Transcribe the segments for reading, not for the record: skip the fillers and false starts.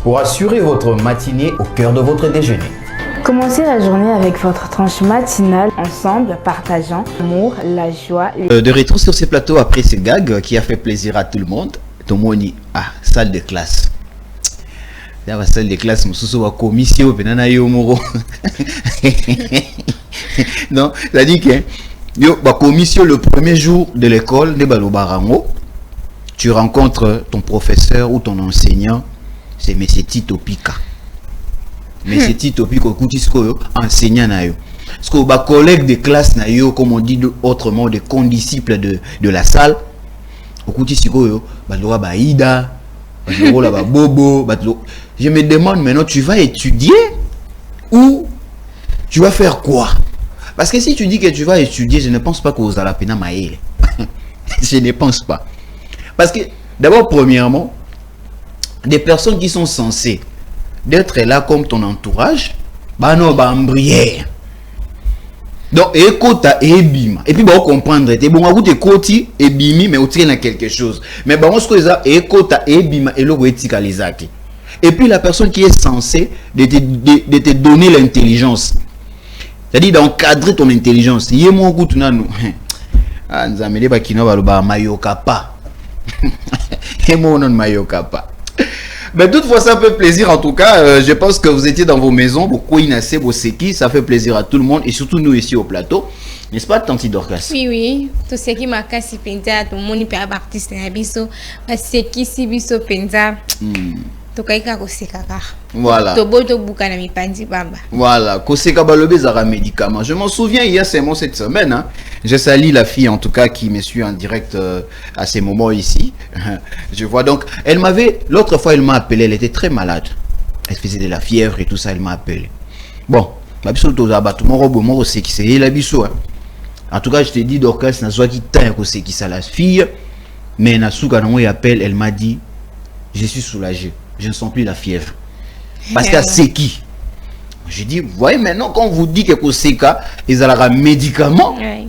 pour assurer votre matinée au cœur de votre déjeuner. Commencez la journée avec votre tranche matinale ensemble, partageant l'amour, la joie. De retour sur ces plateaux après ce gag qui a fait plaisir à tout le monde. Tomoni, salle de classe. La salle de classe, nous wa commission, penana yo moro. Non, ça dit que yo ba commission le premier jour de l'école de Balobarango, tu rencontres ton professeur ou ton enseignant, c'est Monsieur Tito Pika. Monsieur Tito Pika koutisko enseignant na yo. Parce que ba collègue de classe na yo, comme on dit autrement, des condisciples de la salle, koutisko yo ba ba ida, ba bobo, je me demande maintenant, tu vas étudier ou tu vas faire quoi? Parce que si tu dis que tu vas étudier, je ne pense pas que vous allez peine maïr. Je ne pense pas. Parce que, d'abord, premièrement, des personnes qui sont censées d'être là comme ton entourage, bah non, bah embrière. Donc, écoute et bim. Et puis, bah, on comprendre. Et bon, on écoute et bimi, mais on tient à quelque chose. Mais bah, on se dit, écoute et bim, et l'eau est les acquis. Et puis la personne qui est censée de te donner l'intelligence, c'est-à-dire d'encadrer ton intelligence. Il y a mon goût nous nous amener ba kino ba mayoka pas. Et mon non mayoka pas. Mais toutefois ça fait plaisir en tout cas. Je pense que vous étiez dans vos maisons, beaucoup inacé, beau seki, ça fait plaisir à tout le monde et surtout nous ici au plateau. N'est-ce pas, Tanti Dorcas? Oui, oui. Tout ce qui m'a cassé penza, tout le monde peut avoir artiste na biso, c'est qui si biso penza. Voilà. Voilà. Médicament. Je m'en souviens, il y a seulement cette semaine. Hein, je salue la fille, en tout cas, qui me suit en direct à ces moments ici. Je vois donc. Elle m'avait. L'autre fois, elle m'a appelé. Elle était très malade. Elle faisait de la fièvre et tout ça. Elle m'a appelé. Bon. En tout cas, je te dis, Dorcas, n'a soit qui t'a qui ça la fille. Mais Nasuka, elle appelle. Elle m'a dit, je suis soulagé. Je ne sens plus la fièvre. Parce qu'à c'est qui? Je dis, vous voyez maintenant, quand on vous dit que c'est cas, ils ont un médicament. Oui.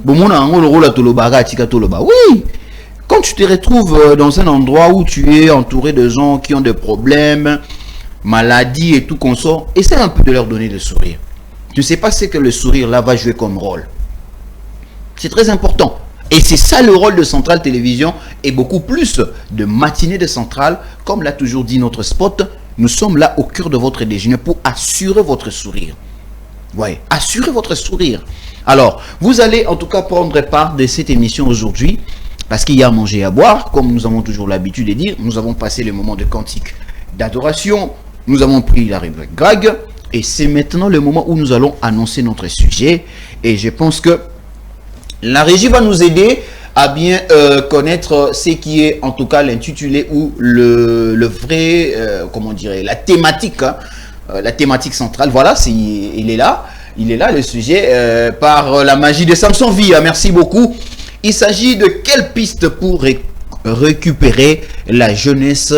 Quand tu te retrouves dans un endroit où tu es entouré de gens qui ont des problèmes, maladies et tout consort, essaie un peu de leur donner le sourire. Tu ne sais pas ce que le sourire là va jouer comme rôle. C'est très important. Et c'est ça le rôle de Centrale Télévision et beaucoup plus de matinée de Centrale. Comme l'a toujours dit notre spot, nous sommes là au cœur de votre déjeuner pour assurer votre sourire. Ouais, assurer votre sourire. Alors, vous allez en tout cas prendre part de cette émission aujourd'hui parce qu'il y a à manger et à boire. Comme nous avons toujours l'habitude de dire, nous avons passé le moment de cantique d'adoration. Nous avons pris la rubrique Greg et c'est maintenant le moment où nous allons annoncer notre sujet. Et je pense que la régie va nous aider à bien connaître ce qui est en tout cas l'intitulé ou le vrai, comment dirais, la thématique, hein, la thématique centrale. Voilà, il est là le sujet par la magie de Samson Via. Merci beaucoup. Il s'agit de quelle piste pour récupérer la jeunesse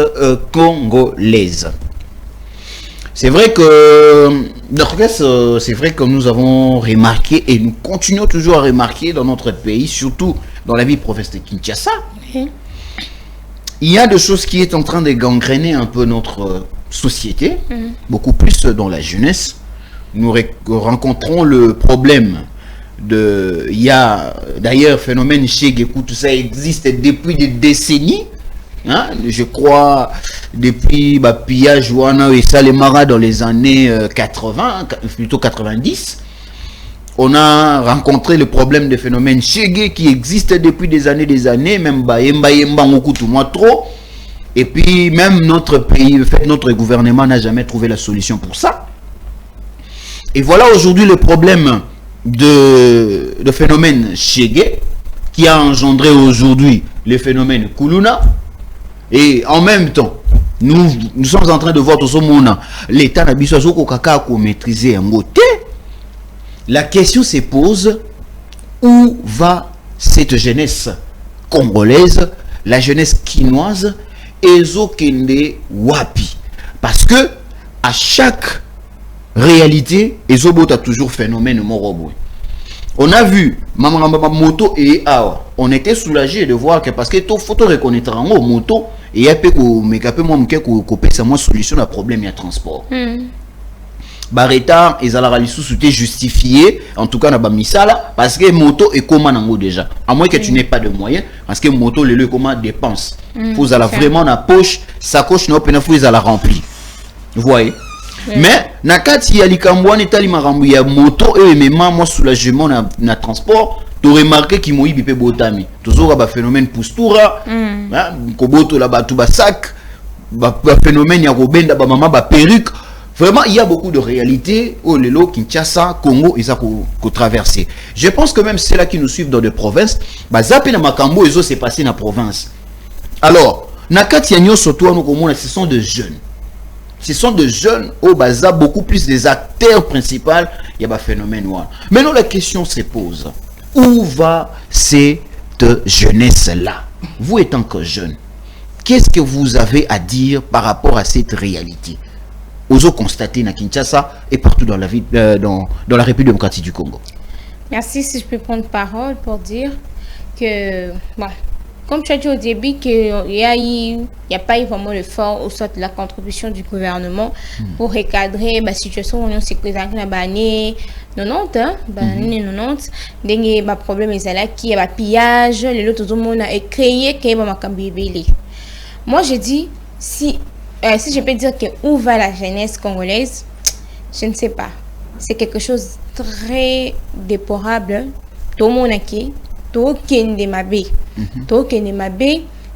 congolaise? C'est vrai que nous avons remarqué et nous continuons toujours à remarquer dans notre pays, surtout dans la vie province de Kinshasa, il y a des choses qui est en train de gangréner un peu notre société, beaucoup plus dans la jeunesse. Nous rencontrons le problème il y a d'ailleurs phénomène chez Gekou, tout ça existe depuis des décennies. Hein, je crois depuis pillage et Salemara dans les années 80, plutôt 90, on a rencontré le problème de phénomène Chege qui existe depuis des années, même trop. Et puis même notre pays, notre gouvernement n'a jamais trouvé la solution pour ça. Et voilà aujourd'hui le problème de phénomène Chege qui a engendré aujourd'hui le phénomène Kuluna. Et en même temps, nous sommes en train de voir tout ce monde. L'État n'a pas maîtriser un mot. La question se pose, où va cette jeunesse congolaise, la jeunesse quinoise, ezokende wapi? Parce que à chaque réalité, ezobota toujours phénomène morobo. On a vu Maman Moto et Awa. On était soulagé de voir que parce que tout photo reconnaître en moto et ya pe ko meka pe moi mke ko pesa moi solution à problème ya transport. Ba retard ezalaka lisusu te justifié en tout cas na ba misala parce que moto est comment nango déjà à moins que tu n'aies pas de moyens parce que moto le comment dépense faut ala vraiment na poche sacoche na open faut ala remplir vous voyez. Mais na kati ya likambwana etali makambo ya moto et même moi soulagement na transport tu remarqué ki moyibi pe botami toujours ba phénomène postura ko boto la ba tout ba sac ba phénomène ya ko benda ba mama ba perruque. Vraiment, il y a beaucoup de réalités au Lelo, Kinshasa, Congo, ils ont traversé. Je pense que même ceux-là qui nous suivent dans des provinces, Zapi na Makambo, ils ont s'est passé dans la province. Alors, Nakati Yanyo Soto, ce sont des jeunes. Ce sont des jeunes au Baza, beaucoup plus des acteurs principaux. Il y a un phénomène noir. Maintenant, la question se pose. Où va cette jeunesse-là? Vous étant que jeune, qu'est-ce que vous avez à dire par rapport à cette réalité? Oso constater na Kinshasa et partout dans la vie, dans la République démocratique du Congo. Merci si je peux prendre parole pour dire que, bon, comme tu as dit au début, qu'il n'y a pas eu vraiment l'effort au sort de la contribution du gouvernement pour recadrer la situation où on s'est présenté dans l'année 90, l'année 90, il y a problème qui y a pillage, les autres tout le monde a créé qu'il y a un moi je dis si je peux dire que où va la jeunesse congolaise, je ne sais pas. C'est quelque chose de très déplorable. Tout le monde a qui, tout le monde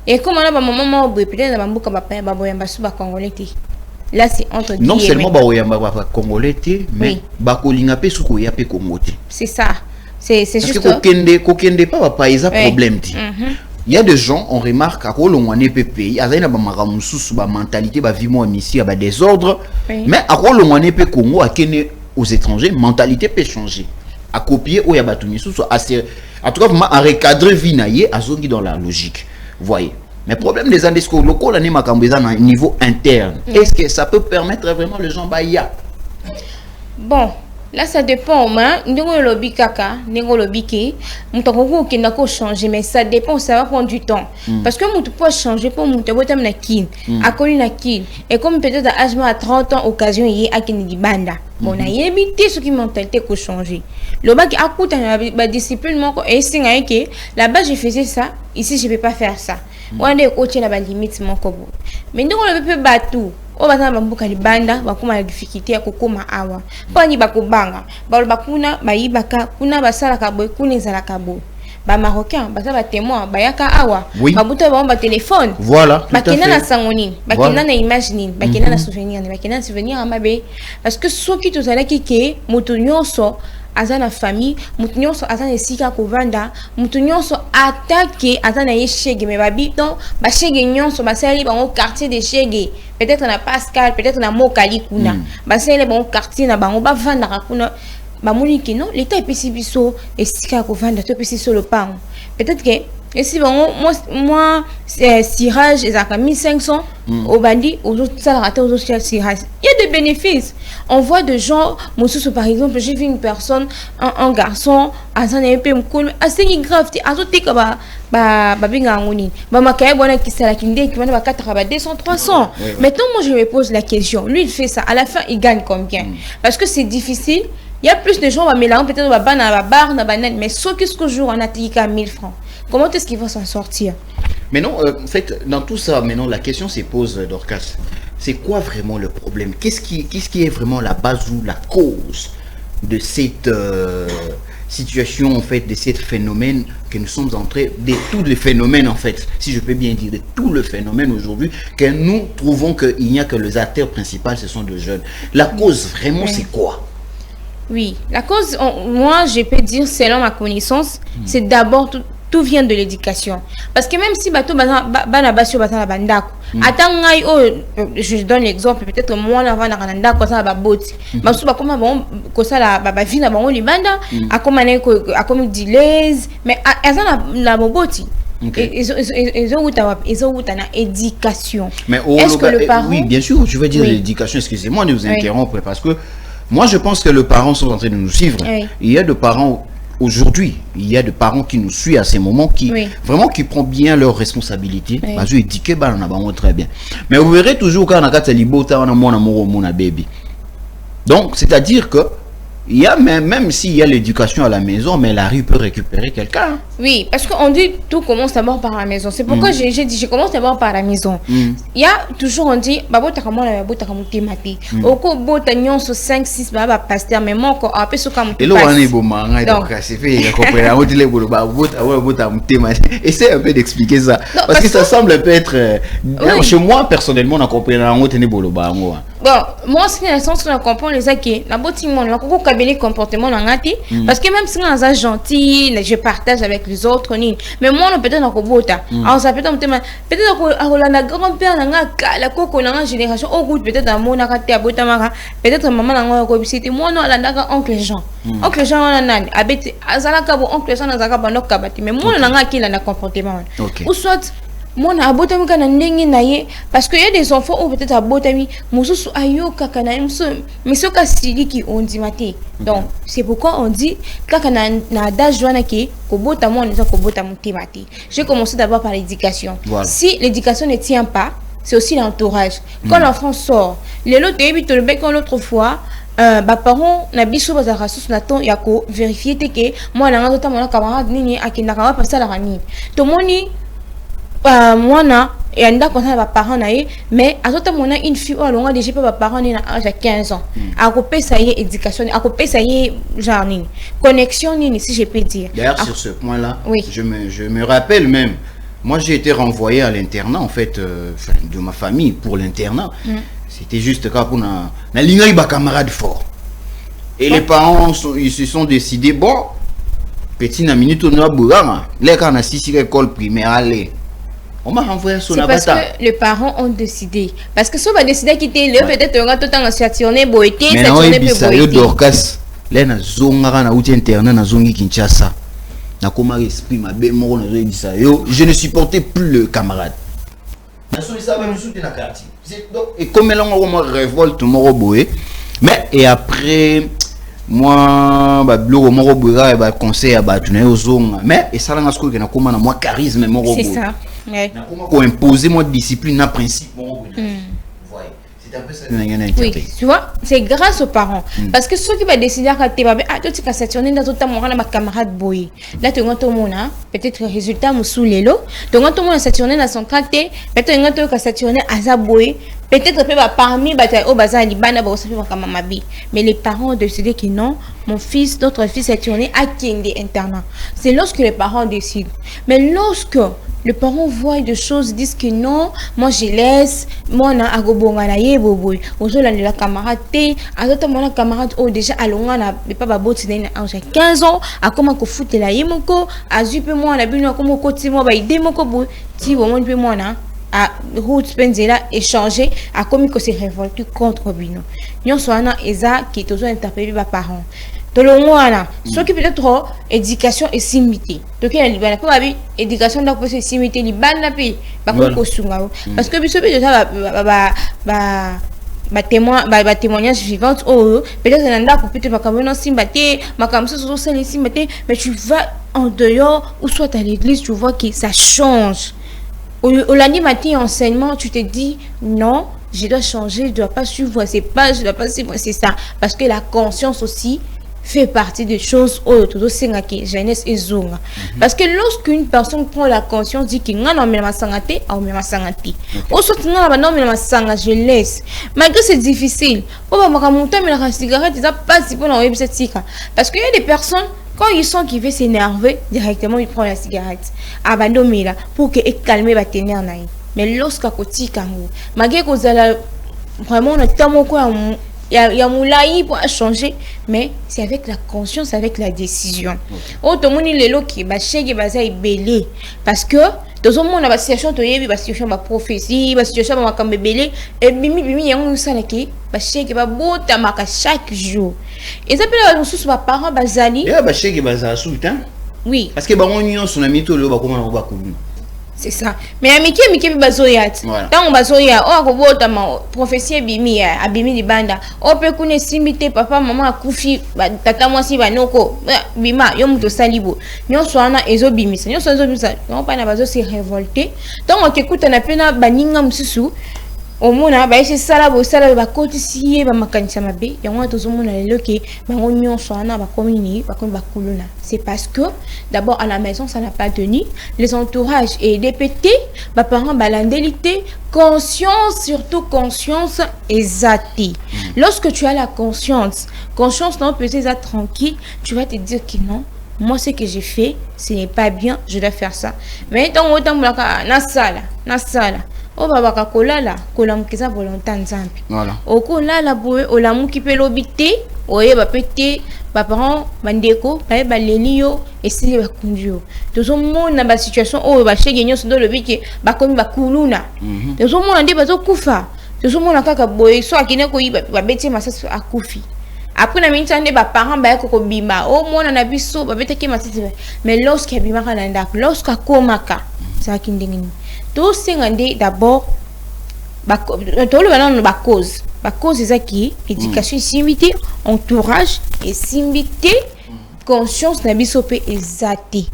et comme on a maman peut-être dans beaucoup de congolais. Là c'est entre non seulement ba congolais mais ba kolinga pe suko ya pe Congo. C'est ça. C'est juste parce que kokende pas ba paisa problème ti. Il y a des gens, on remarque, à quoi l'on est pays, il y a des mentalité, des vie ici, des désordres, mais à quoi l'on est pays Congo, aux étrangers, mentalité peut changer. À copier, ou il y a des en tout cas, à recadrer vie à zone dans la logique. Vous voyez. Mais le problème des indiscours locaux, on est à niveau interne. Est-ce que ça peut permettre vraiment les gens baya? Bon. Là, ça dépend, hein. N'engo lobby kaka, n'engo lobby qui, m'toko qui n'a qu'à changer, mais ça dépend, ça va prendre du temps. Parce que m'tu peut changer pour m'tu botam na kin, à coli na kin, et comme peut-être à 30 ans, occasion y est à kin banda. Bon, on a évité ce qui mentalité qu'on changer. Le bac à coup la discipline, et c'est que là-bas je faisais ça, ici je peux pas faire ça. On a des coachs là-bas limite mon kobo. Mais nous on peut battre tout. O bana bambuka libanda bakuma na difficulté ya kokoma awa pani bakobanga bakuna bayibaka kuna basala kaboy kuna ezala kaboy ba marocain basala témoin bayaka awa babuta ba téléphone voilà bakina na sangoni bakina na image nini bakina na souvenir ni bakina na souvenir amabe parce que soki tozalaki ke moto nyonso azana famille mutu nyonso azana esika kovanda mutu nyonso attaqué azana yeshege me babito ba shege nyonso basali bango quartier de shege peut-être na Pascal peut-être na Mokali kuna basali bango quartier na bango bavanda kuna bamoni ki non l'état epesi biso esika kovanda to epesi so le pan peut-être que et si bon, moi cirage et à 1500 au bandit aux autres salariés aux autres cirage il y a des bénéfices on voit des gens Moussou par exemple j'ai vu une personne un garçon à un peu cool assez grave à tout binga ngoni makaya bona qui sala kinde qui va 4 200 300 maintenant moi je me pose la question lui il fait ça à la fin il gagne combien parce que c'est difficile il y a plus de gens va mélanger peut-être va ban na bar na banane mais ce qu'est-ce que jour on a tika 1000 francs. Comment est-ce qu'il va s'en sortir? Mais non, en fait, dans tout ça, maintenant, la question se pose, Dorcas. C'est quoi vraiment le problème? Qu'est-ce qui est vraiment la base ou la cause de cette situation, en fait, de ce phénomène que nous sommes entrés, de tous les phénomènes, en fait, si je peux bien dire, de tout le phénomène aujourd'hui, que nous trouvons qu'il n'y a que les acteurs principaux, ce sont des jeunes. La cause, vraiment, c'est quoi? Oui, la cause, moi, je peux dire, selon ma connaissance, c'est d'abord tout vient de l'éducation. Parce que même si bateau banabasio batana bandako, atangai je donne l'exemple peut-être moi na vana kananda ko ça ba boti. Basu ba koma bon ko ça la ba vina bango libanda, akoma ne ko akomi dilaise, mais azana la boboti. Ils ont une éducation. Mais est-ce que le parent... Oui, bien sûr, je veux dire l'éducation, excusez-moi de vous interrompre parce que moi je pense que les parents sont en train de nous suivre. Il y a des parents aujourd'hui, il y a des parents qui nous suivent à ces moments, qui vraiment qui prennent bien leurs responsabilités. Parce qu'ils disent que très bien. Mais vous verrez toujours quand on a mon baby. Donc, c'est-à-dire que il y a même s'il y a l'éducation à la maison, mais la rue peut récupérer quelqu'un. Oui, parce qu'on dit tout commence d'abord par la maison. C'est pourquoi j'ai dit je commence d'abord par la maison. Il y a toujours on dit babo takamo la babo takamo temati. Oko bo tanyon so 5 6 baba pasteur mais moi ko apé so comme et là on est bon manga donc c'est fait comprendre on dit les bolo babo takamo temati. Essaie un peu d'expliquer ça parce que ça semble un peu être chez moi personnellement on comprend on tenait bolo bango. Bon, moi c'est le sens que je comprends les acquis. La beauté mon la coco cabinet comportement dans ngati parce que même si on est gentil, je partage avec les autres ni. Mais moi on peut-être encore bota. Alors ça peut-être la grand-père la coco dans génération au goût peut-être dans mon akati abota mara, peut-être maman dans ko c'était moi non la naga oncle Jean. Oncle Jean on nan abeti azala ka bo oncle Jean azaka ba nok kabati mais moi on ngaki la comportement. Ou soit moi na abotami kana ndenge na ye parce que y a des enfants ou peut-être abotami mususu ayo kaka na mais ce cas qui on dit maté donc c'est pourquoi on dit kaka na d'âge wana ki ko bota moi on ko bota mutimati. J'ai commencé d'abord par l'éducation. Si l'éducation ne tient pas, c'est aussi l'entourage. Quand l'enfant sort, les autres début le bec l'autre fois bah parents na biso bazara sous na ton ya ko vérifier que moi na ngata mon camarade nini akinda ka passer la rami to moni moi na et anda comme ça parents na mais à tout moment une fille ou longa déjà pas parents na âge 15 ans à couper ça y est éducation à couper ça y est genre ni connexion ni si je peux dire. D'ailleurs sur ce point là je me rappelle même moi j'ai été renvoyé à l'internat en fait de ma famille pour l'internat. C'était juste quand pour na ligne ba camarade fort et les parents ils se sont décidés bon petit na minute on a bourama les quand on a 6 école primaire aller. On m'a renvoyé sur la bataille. Parce que les parents ont décidé. Parce que si on va décider de quitter le peut-être on va tout le temps stationner boité, stationner peu boité. Dorcas, là na zonga na outil internet na zongi Kinshasa. Na comment esprit ma bé moro na dit ça. Yo, je ne supportais plus le camarade. Na so ça même sous la quartier. Et comme là on révolte moro boé. Mais et après moi ba blog moro boé ba conseil ba tuné au zonga. Mais et ça là ngasko que na comment na moi charisme moro boé. C'est ça. Pour imposer mon discipline, un principe. C'est un peu ça. Oui, tu vois, c'est grâce aux parents. Parce que ceux qui vont décider à tu vas stationner dans tout le camarade boy. Là, tu vas peut-être le résultat sous les lots. Tu vas stationner dans son quartier. Peut-être tu vas stationner à sa boy. Peut-être parmi mais les parents ont décidé que non, mon fils, notre fils est tourné à Kindi internat. C'est lorsque les parents décident. Mais lorsque les parents voient des choses, disent que non, moi je laisse, moi na agobonga na ye boboy, ozola la camarade té, azota mon camarade oh déjà alonga na pas baboti na 15 ans, a comment ko foutre la yemoko, azupe moi na bino comme ko ti moi ba ide moko boy, ti bon pe moi na à route Penzela échanger à comme que c'est révolté contre bino. Nyon soana eza qui toujours interpellé par parents. Tolongwana, ce qui peut être éducation et simité. Donc il y a libana pour abi éducation donc c'est simité libana pi ba ko sunga parce que biso déjà témoignage vivant oh peut-être nanda ko peut-être makambo simbaté makambo so so simbaté mais tu vas en dehors ou soit à l'église tu vois que ça change. Au lundi matin enseignement tu te dis non je dois changer je dois pas suivre ces pages je dois pas suivre c'est ça parce que la conscience aussi fait partie des choses autour jeunesse et zonga parce que lorsqu'une personne prend la conscience dit qu'il n'en met ma sangaté ou même ma sangaté ou soit non mais ma sanga je laisse malgré c'est difficile on va me monter mais la cigarette ils a pas si pour l'enlever cette cigarette parce qu'il y a des personnes quand ils sont qui veulent s'énerver directement ils prennent la cigarette abandonner là pour que calmer va tenir naï mais lorsqu'à côté kango malgré que vous allez vraiment on a tellement quoi il y a moulaï pour changer mais c'est avec la conscience avec la décision auto moni lelo ki ba chege baza ibelé parce que dans un monde la situation to yebi ba situation ba prophétie ba situation ba makambe belé et bimi yango sala ki ba chege ba bota maka chaque jour et ça peut la sous ba parents bazali ya ba chege baza soutan oui parce que ba on yon son ami to lo ba comment on va C'est ça. Mais à Miki bazoyat. Tant bazoya, oh akobota ma prophétie bimi ya, abimi di banda. O pe kune simite papa maman akufi, tata mwasi banoko, bima yo muto salibo. Nyonso ana ezo bimisa. Nyonso ezo bimisa. Non pas na bazo se révolter. Tant on t'écoute na pena baninga mususu. Omona ba ese sala bo sala ba kotisiye ba makanisa mabe yango tozomona lelo ke bango nyonso ana ba komini ba komi ba kuluna. C'est parce que d'abord à la maison ça n'a pas tenu, les entourages et dépété ba parents balandelité, conscience surtout conscience exatée. Lorsque tu as la conscience non peut-être être tranquille, tu vas te dire que non. Moi, ce que j'ai fait, ce n'est pas bien, je dois faire ça. Mais tant autant na sala. O baba kola la kola mkiza volontaire nzambe. Voilà. Okola la boye olamu kipelobité, oye ba pété, ba parents bandeko, ba lelio esili ba kundio. Tozo mona ba situation o ba shege nyoso do lobiki ba komi ba kuluna. Tozo mona ndi bazo kufa. Tozo mona kaka boye so akine ko yiba ba beti masasi akufi. Après na minta nde ba parents ba ko bima o mona na biso ba beteke masasi. Mais lorsque bima kana ndako, lorsque komaka ça kindingini. Tout c'est d'abord la cause. La cause c'est ça qui est éducation, simité, entourage et simité, conscience n'a bisopé exacté.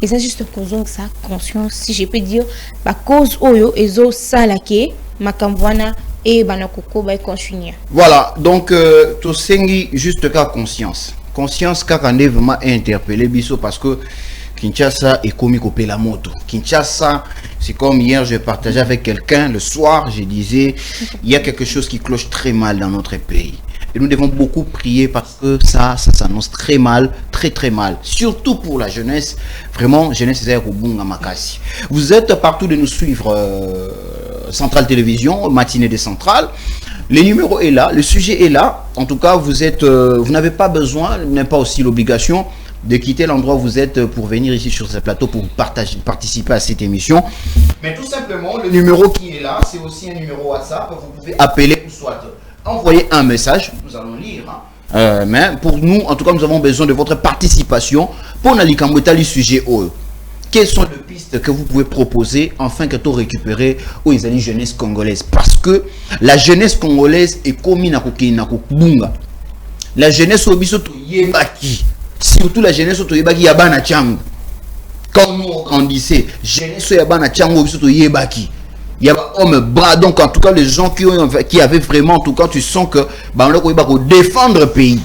Et ça juste cause ça conscience si je peux dire la cause oyo ezo salake makamwana et banakoko ba continuer. Voilà, donc tout c'est juste cas conscience. Conscience car on est vraiment interpellé biso parce que Kinshasa est commis couper la moto. Kinshasa, c'est comme hier, je partageais avec quelqu'un le soir, je disais, il y a quelque chose qui cloche très mal dans notre pays. Et nous devons beaucoup prier parce que ça s'annonce très mal, très mal. Surtout pour la jeunesse. Vraiment, jeunesse c'est Bunga Makasi. Vous êtes partout de nous suivre, Centrale Télévision, matinée des Centrales. Le numéro est là, le sujet est là. En tout cas, vous n'avez pas besoin, même pas aussi l'obligation de quitter l'endroit où vous êtes pour venir ici sur ce plateau pour participer à cette émission. Mais tout simplement, le numéro qui est là, c'est aussi un numéro WhatsApp. Vous pouvez appeler ou soit envoyer un message. Nous allons lire. Mais pour nous, en tout cas, nous avons besoin de votre participation pour n'alikambota le sujet. Quelles sont les pistes que vous pouvez proposer afin que tu récupérer où ils allaient jeunesse congolaise? Parce que la jeunesse congolaise est commis na bunga. La jeunesse au bisoto yebaki. Surtout la jeunesse autoyebaki yabana changu. Quand nous on grandissait, jeunesse yabana changu biso toyebaki. Yaba homme bras, donc en tout cas les gens qui avaient vraiment, en tout cas tu sens que on a défendre le pays.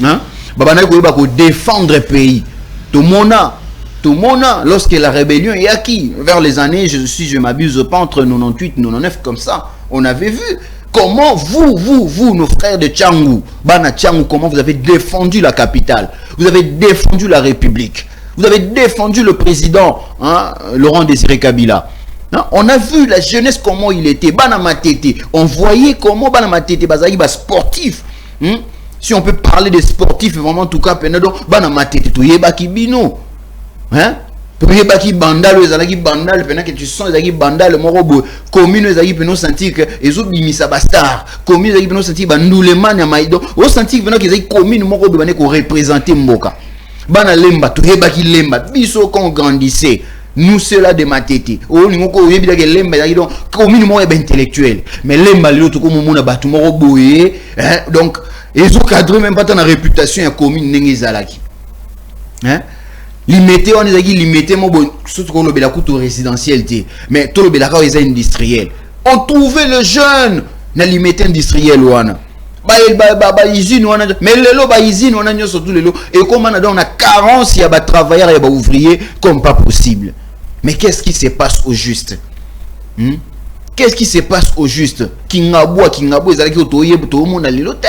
Hein? On a défendre le pays. Tout le monde, lorsque la rébellion est acquis, vers les années, si je m'abuse pas, entre 98 et 99 comme ça, on avait vu. Comment vous, nos frères de Tchangou, Bana Tchangou, comment vous avez défendu la capitale, vous avez défendu la République, vous avez défendu le président, hein, Laurent Désiré Kabila. Hein? On a vu la jeunesse, comment il était, Bana Matete. On voyait comment Bana Matete, Bazali, sportif. Hein? Si on peut parler des sportifs, vraiment, en tout cas, Bana Matete, tu yeba kibino. Hein? Pour baki bandal ezalaki bandal pendant que tu sens ezalaki bandal morobo commune ezalaki pendant sentir que ezo bimisa bastar commune ezalaki pendant sentir bandoulement ya maido o sentir pendant que ezalaki commune morobo bane ko représenter mboka bana lemba to yebaki lemba biso quand grandissait nous cela de matete o ningo ko yebi que lemba ezalaki donc commune mo eba intellectuel mais lemba lelo to ko mona batu morobo hein donc ezo cadre même pas ta réputation ya commune ndenge ezalaki hein. Limité, on est limité, surtout qu'on a couteau résidentiel, mais tout le belaka est industriel. On trouvait le jeune na limité industriel ouana. Usine ouana, mais le lo usine ouana surtout le lo. Et comme on a carence, il y a des travailleurs, il y a des ouvriers comme pas possible. Mais qu'est-ce qui se passe au juste? Qu'est-ce qui se passe au juste? Kingabo, ezalaki otoye to monde na lilote.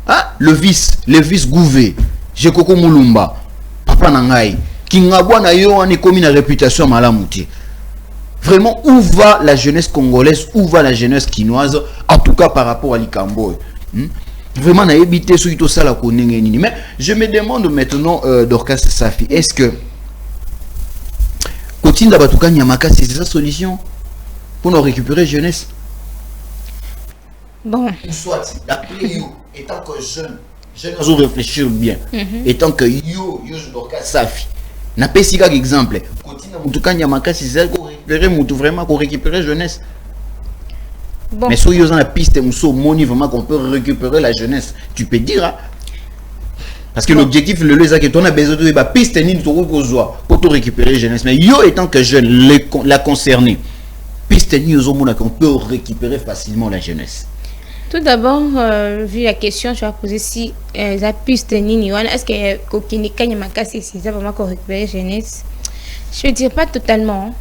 Hein? Le vice gouvé. Jekoko Mulumba. Papa Nangai. Kingabwa na yo on est comme une réputation malamuti. Vraiment, où va la jeunesse congolaise, où va la jeunesse quinoise, en tout cas par rapport à l'Ikambo. Vraiment, na évité ce tout ça la konengeni. Mais je me demande maintenant, Dorcas Safi, est-ce que Kotinda Batuka Nyamaka, c'est sa solution pour nous récupérer jeunesse? Bon. Soit, d'après you, étant que jeune, je dois réfléchir bien. Étant que yo, Dorcas Safi. Na pesi ka exemple. Kotina mutu kanya makasi c'est ko récupérer mutu vraiment ko récupérer jeunesse. Bon. Mais si on a piste muso moni vraiment qu'on peut récupérer la jeunesse, tu peux dire hein? Parce que l'objectif le c'est que ton a besoin de ba piste ni to ko zoa pour te récupérer jeunesse. Mais yo étant que jeune la concerné. Piste ni qu'on peut récupérer facilement la jeunesse. Tout d'abord, vu la question, je vais poser si la piste nini est-ce que kokini kanya makasi c'est vraiment qu'on récupère la jeunesse? Je veux dire pas totalement,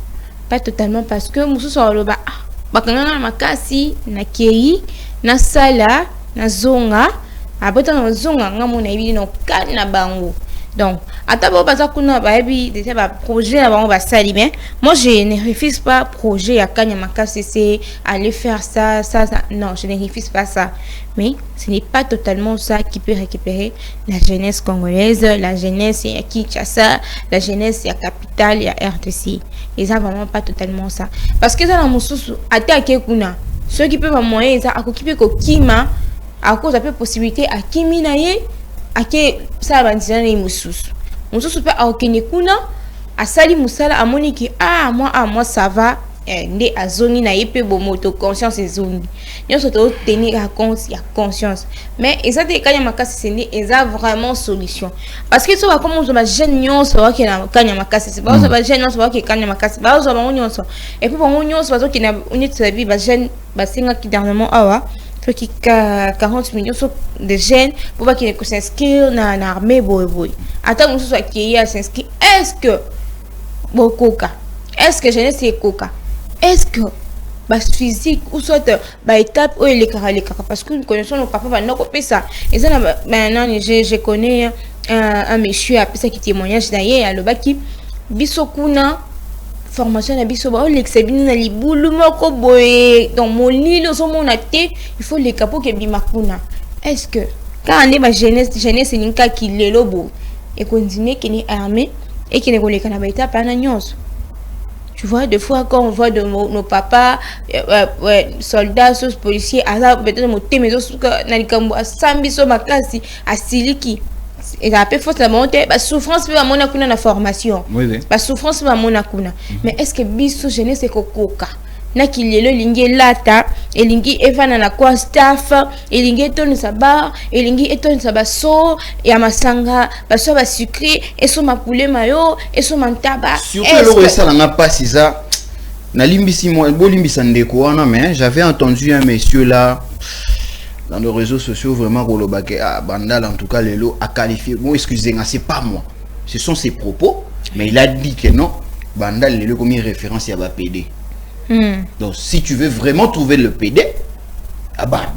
parce que musu so lo ba bakanga makasi na kei na sala na zonga abota na zonga ngamona ibi no kana bango. Donc, à ta base, déjà projet avant va salir bien. Moi, je ne refuse pas projet à Kanyamaka c'est aller faire ça. Non, je ne refuse pas ça. Mais ce n'est pas totalement ça qui peut récupérer la jeunesse congolaise, la jeunesse à Kinshasa, la jeunesse à Capitale et à RTC. Et ça vraiment pas totalement ça. Parce que ça dans mon sous attaquer kuna. Ceux qui peuvent moyen ça à occuper kokima à cause de la possibilité à kiminaye ake ça va dire ni mususu peut akene kuna asali musala amoni ki moi ça va ndé azoni na yepe bo moto conscience ezoni nyoso to tenir à compte ya conscience mais ça te kanya makasi c'est eza vraiment solution parce que ça va comme on va jeune nyonso wa kena kanya makasi c'est pas ça va jeune nyonso wa kenya makasi ba zo ba nyonso et puis bon nyonso ba zo kena unité sa vie ba jeune ba singa ki dernièrement awa qui 40 millions de jeunes pour qu'ils s'inscrivent dans l'armée boy. Attends, nous soit qui a s'inscrit. Est-ce que coca? Est-ce que jeunesse c'est coca? Est-ce que base physique ou soit étape où les caractères parce que nous connaissons nos papas va nous copier ça. Et ça maintenant je connais un monsieur après ça qui témoignage d'ailleurs le baki bisokuna formation na biso ba l'exabine na libulu moko boye dans mon lit so mona te il faut les capots que bimakuna. Est-ce que quand on est ba jeunesse ninka ki lelo bo et continuer qui est armé et qui ne connaît pas na étape na nyonso. Tu vois, des fois, quand on voit de nos papas, soldats, policiers, peut-être moté, mais aussi, Nalikambo, à Sambiso, Makasi, à Siliki. Et la paix force la montée, la souffrance peut avoir la formation. La souffrance peut avoir mais est-ce que Bisso jeunesse c'est coca? Na kilelo lingi lata, et lingi evana na kwa staff, et lingi etoni saba, et lingi etoni saba so, et amasanga, baso ba sucré, et so ma poulet mayo, et so mantaba. Surtout le ça n'a pas si ça. Na limbisi moi, bo limbisa ndeko wana mais j'avais entendu un monsieur là dans les réseaux sociaux vraiment Rolobake à Bandal en tout cas Lelo a qualifié. Bon excusez-moi, c'est pas moi. Ce sont ses propos, mais il a dit que non, Bandal Lelo comme une référence à PD. Donc si tu veux vraiment trouver le PD,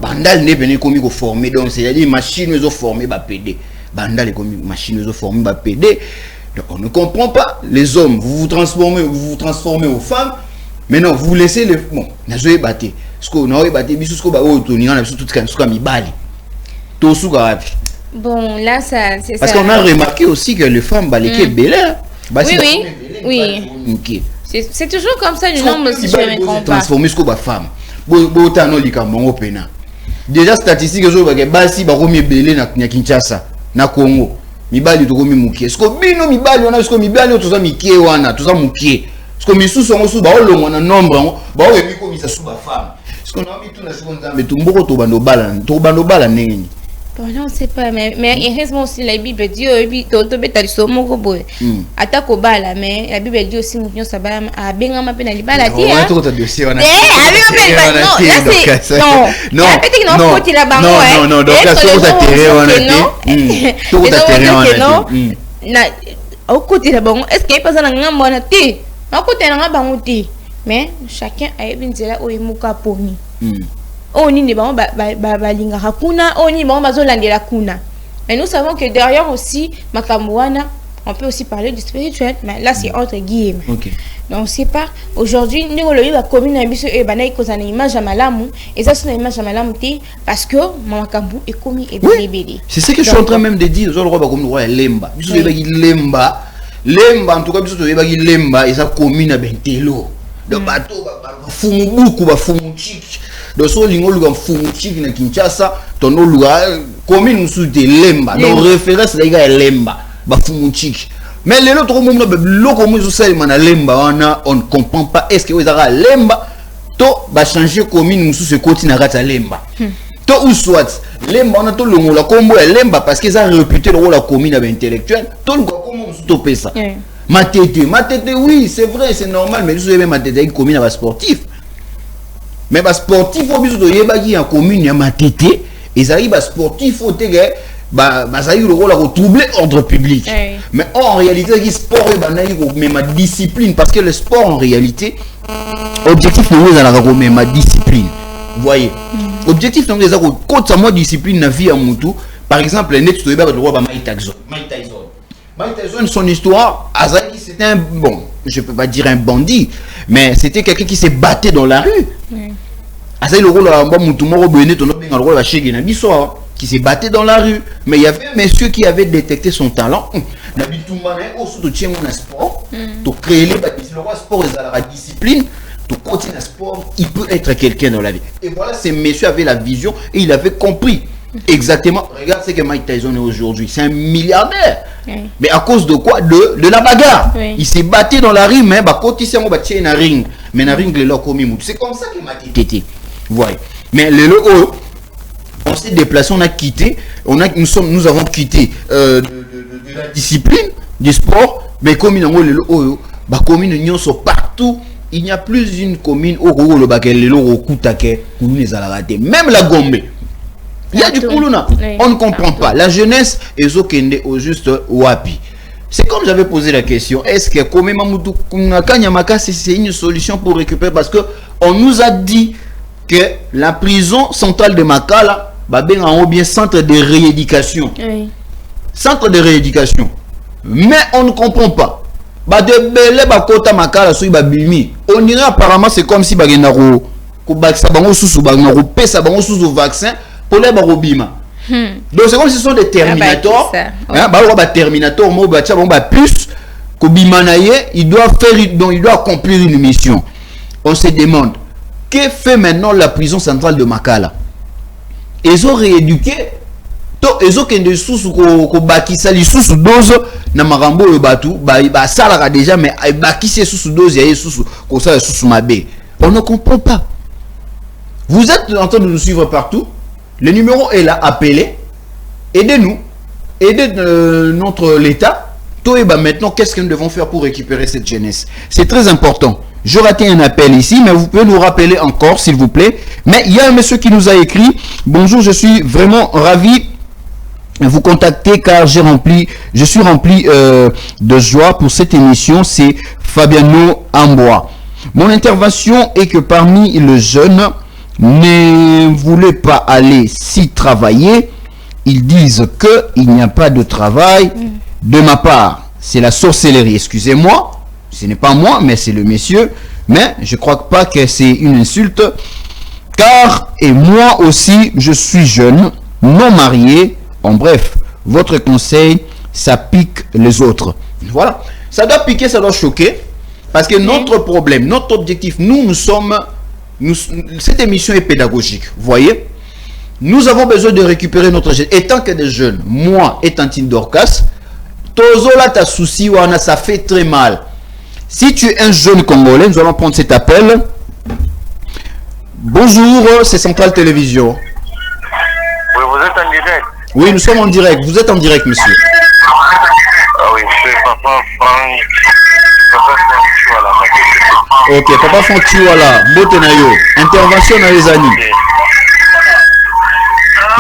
Bandal n'est venu comme il formé donc c'est-à-dire machine ils ont formé PD. Bandal est comme machine ils ont formé PD. Donc on ne comprend pas les hommes, vous vous transformez aux femmes. Mais non, vous laissez les bon, nazoé batté. Ce qu'on a batté biso ce qu'on va autour, on a tout quand ce qu'on mi bali. Tout sous gabi. Bon, là ça c'est parce qu'on a remarqué aussi que les femmes balèque belle. Oui. C'est toujours comme ça, le nombre si je me trompe pas. Transformer ce qu'on va femme. Bo tano likambo pena. Déjà statistique zo ba ke basi ba ko mi belé na Kinshasa, na Congo. Mibali to ko mi mukie. Ce qu'on bino mibali on a ce qu'on mibali to za mikie wana, to za mukie. Ce qu'on mi sous son sous ba o on a nombre, ba o ebi ko mi sa sous ba femme. Ce qu'on a mis tout na seconde mais tout mboko to bando bala neni. Bon, non, c'est pas, mais heureusement aussi la Bible dit, et puis tout le bétal sur mon robot. Attaque au bal, mais la Bible dit aussi, nous sommes à bien ma peine à l'ibala. Non, là c'est. Non, non, donc la chose à terre, on a dit. Tout à terre, on a dit. Au côté de bon, est-ce qu'il y a pas un bon à thé? Au côté d'un bon thé. Mais chacun a une zéla ou une mouka pour nous. Oni ne ba linga hakuna oni ba bazolandela kuna mais nous savons que derrière aussi makamwana on peut aussi parler du spirituel mais là c'est entre guillemets. OK. Donc c'est pas aujourd'hui nous le la commune biso e bana ikozana image ya malamu et ça c'est une image ya malamu té parce que makambu est commis et belébélé. C'est ce que je suis en train même de dire, je le roi comme roi lemba. Biso lemba en tout cas biso lemba et ça commune à bentelo. De bateau fumu buku ba fumu chiki. Donc so lingo luga fumu chiki na Kinshasa tono luga commune sous de lemba. Donc référence là il lemba ba fumu chiki. Mais les autres monde on ne comprend pas est-ce que vous avez lemba to ba changer commune sous ce côté na rata lemba. To ou soit lemba on a tout le monde la combo lemba parce qu'ils ont réputé le rôle la commune intellectuelle. To le comment to pe ça. Matete oui, c'est vrai, c'est normal mais vous avez matete une commune à sportif. Mais bas sportif au biso de yeba qui en commune ya matete et ça arrive bas sportif au tege ça y le rôle à troubler ordre public. Mais en réalité le sport mais ma discipline parce que le sport en réalité objectif nous est à mais ma discipline. Vous voyez. Objectif nous est à côté sa moi discipline na vie à mutu. Par exemple net to yeba le roi Mike Tyson. Mike Tyson son histoire Azaki c'était un bon, je peux pas dire un bandit mais c'était quelqu'un qui s'est battu dans la rue. Azaki le rôle à mutu moro benet on a bien le rôle à Shege na biso qui s'est battu dans la rue. Mais il y avait un monsieur qui avait détecté son talent. Sport, tu créer le sport et la discipline, tu continues le sport, il peut être quelqu'un dans la vie. Et voilà, ce monsieur avait la vision et il avait compris exactement. Regarde ce que Mike Tyson est aujourd'hui. C'est un milliardaire. Mais à cause de quoi? De la bagarre. Il s'est battu dans la rue, mais quand il s'est battu dans la ring. Mais dans la ring, il a commis. C'est comme ça qu'il m'a dit. Vous voyez. Mais le logo. On s'est déplacé, on a quitté, nous avons quitté de la discipline du sport, mais comme ils sont partout, il n'y a plus une commune au même la Gombe. Il y a du Koulouna. On ne comprend pas. La jeunesse est au juste Wapi. C'est comme j'avais posé la question, est-ce que c'est une solution pour récupérer? Parce que on nous a dit que la prison centrale de Makala en haut bien centre de rééducation. Centre de rééducation. Mais on ne comprend pas. On dirait apparemment c'est comme si vaccin pour les barobima. Donc c'est comme si ce sont des terminators. Terminator plus il doit accomplir une mission. On se demande que fait maintenant la prison centrale de Makala? Ils ont rééduqué, ils ont des sous ko bakisa li sous dose na marambo le batu ba salara déjà mais bakisa sous dose ya sous ko ça sous mabe. On ne comprend pas. Vous êtes en train de nous suivre partout. Le numéro est là, appelez. Aidez-nous. Aidez notre l'État. Toi et maintenant qu'est-ce que nous devons faire pour récupérer cette jeunesse? C'est très important. Je raté un appel ici, mais vous pouvez nous rappeler encore, s'il vous plaît. Mais il y a un monsieur qui nous a écrit. Bonjour, je suis vraiment ravi de vous contacter car je suis rempli de joie pour cette émission. C'est Fabiano Ambois. Mon intervention est que parmi les jeunes ne voulaient pas aller s'y travailler. Ils disent qu'il n'y a pas de travail. De ma part, c'est la sorcellerie. Excusez-moi. Ce n'est pas moi, mais c'est le monsieur. Mais je ne crois pas que c'est une insulte. Car, et moi aussi, je suis jeune, non marié. En bref, votre conseil, ça pique les autres. Voilà. Ça doit piquer, ça doit choquer. Parce que notre problème, notre objectif, cette émission est pédagogique. Vous voyez? Nous avons besoin de récupérer notre jeune. Étant que des jeunes, moi, étant une Dorcas, Tozola ta souci, ça fait très mal. Si tu es un jeune Congolais, nous allons prendre cet appel. Bonjour, c'est Centrale Télévision. Oui, vous êtes en direct. Oui, nous sommes en direct. Vous êtes en direct, monsieur. Ah oui, c'est Papa Franck. Papa Franck Chouala. Ok, Papa Franck Chouala. Botenayo. Intervention dans les amis.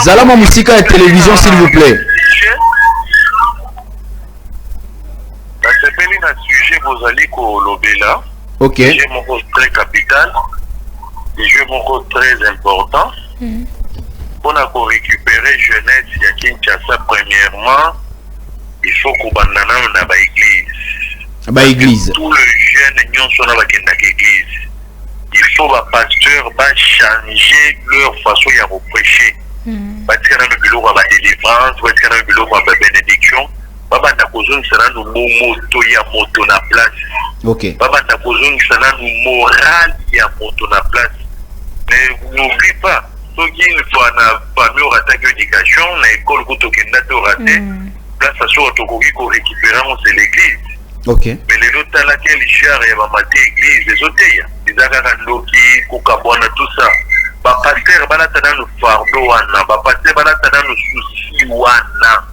Zalama Moussika et télévision, s'il vous plaît. Un sujet vous allez Lobela. Ok. Sujet mon très capital. Sujet mon très important. Pour récupérer jeunesse, il y a Kinshasa premièrement. Il faut qu'on abandonne dans l'église. Tous les jeunes n'y sont dans l'église. Il faut que les pasteurs changer leur façon de prêcher. Parce qu'il y a un bureau de délivrance, parce qu'il y a un bureau de bénédiction. Baba Nakozon sera nous moto ya moto na place. Ok. Baba Nakozon sera nous moral ya moto na place. Mais n'oublie pas, ceux qui ne sont pas mieux raté l'éducation, l'école où tu as raté, place à soi autocogi qu'on récupère, c'est l'église. Ok. Mais les autres là qui les chars et va mater l'église, les autres les agagandoki, kokabwana tout ça. Ba pasteur balata dans le fardeau wana, ba pasteur balata dans le souci wana.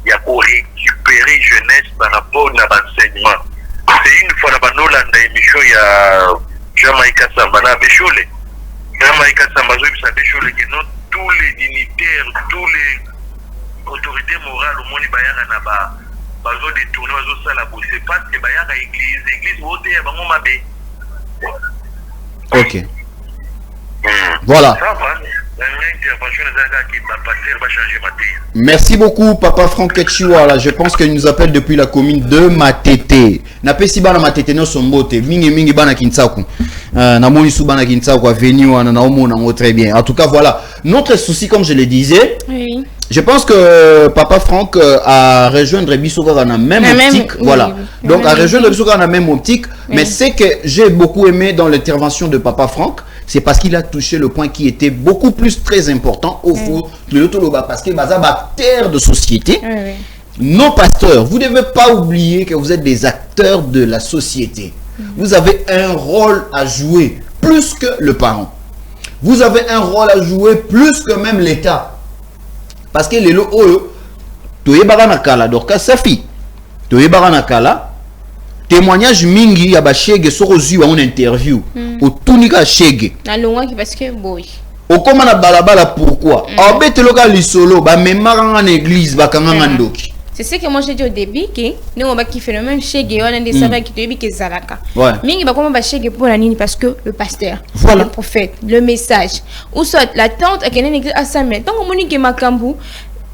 Il y a pour récupérer jeunesse par rapport à l'enseignement. C'est une fois dans l'Olanda émission il y a Jamaïca Samba na Béchole. Jamaïca Samba ça Béchole que non tous les dignitaires, tous les autorités morales au monde bayanga na ba bazo détourner bazo sala bo c'est parce que bayanga église wote ya bango mabe. Ok. Voilà. Ça va. L'intervention qui va passer va changer ma vie. Merci beaucoup, Papa Franck Ketchiwala. Je pense qu'il nous appelle depuis la commune de Matete. Napesi bana Matete no sombote. Mingi bana Kinsaku. Namoni sou bana Kinsaku venu wana na omo na très bien. En tout cas, voilà. Notre souci, comme je le disais. Oui. Je pense que Papa Franck a rejoindre Bissoka dans la même optique. Voilà. Oui. Donc, a rejoindre Bissoka dans la même optique. Oui. Mais c'est que j'ai beaucoup aimé dans l'intervention de Papa Franck. C'est parce qu'il a touché le point qui était beaucoup plus très important au fond de l'autoloba. Parce que Bazaba, terre de société. Oui. Nos pasteurs, vous ne devez pas oublier que vous êtes des acteurs de la société. Vous avez un rôle à jouer plus que le parent. Vous avez un rôle à jouer plus que même l'État. Parce que les lots, tu es baranakala, donc Safi, tu es baranakala. Témoignage mingi ya ba chege sorozu en interview au tunika chege Na longa qui parce que boy. au comment na balabala pourquoi abete loka lisolo ba memara en église ba kanganga ndoki. C'est ce que moi j'ai dit au début que nous on va qui fait le même chege on a des savants qui te dit que zalaka. Mingi ba comment ba chege pour la nini parce que le pasteur, voilà. Le prophète, le message ou soit la tante à quelqu'un qui a sa mère. Donc on dit que makambu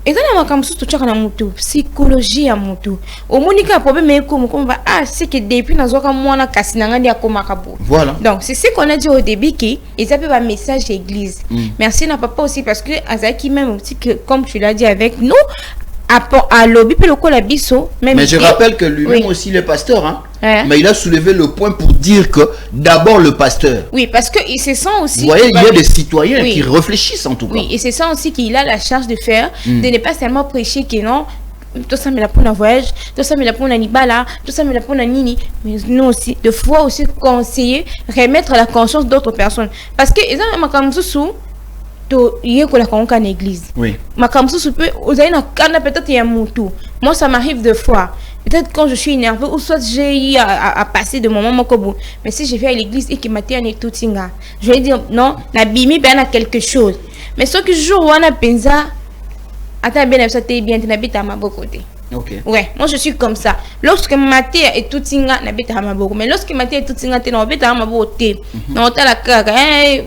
et dans la makambu tout chaka na mutu psychologie ya mutu au monika problème comme va c'est que depuis na zoka mwana kasi na ngandi akoma kabo. Voilà. Donc c'est ce qu'on a dit au début que ils appellent un message d'église. Merci na papa aussi parce que Azaki même aussi que comme tu l'as dit avec nous à lobby puis le col abisso même. Mais je rappelle que lui-même aussi le pasteur hein. Mais il a soulevé le point pour dire que d'abord le pasteur. Oui, parce que il se sent aussi. Vous voyez, il y a des citoyens qui réfléchissent en tout cas. Oui, et c'est ça aussi qu'il a la charge de faire, de ne pas seulement prêcher que non, tout ça mais la pour un voyage, tout ça mais la pour un nibala, tout ça mais la pour un nini, mais nous aussi, de fois aussi conseiller, remettre à la conscience d'autres personnes. Parce que ils ont ma sous il y a la conca en église. Oui. Ma sous peut, vous avez un peut-être il y a mon tour. Moi ça m'arrive deux fois. Peut-être quand je suis énervée ou soit j'ai eu à passer de mon moment comme mais si je vais à l'église et qu'il m'a dit tout singa, je vais dire non, la bimi ben a quelque chose. Mais ce que jour où on a pensé, attends bien ça t'es bien, tu n'habites à ma côté. Ok. Ouais, moi je suis comme ça. Lorsque maté et tout singa n'habite à ma beaucoup, mais lorsque maté et tout singa t'es n'habite à ma beauté. Non t'as la caga,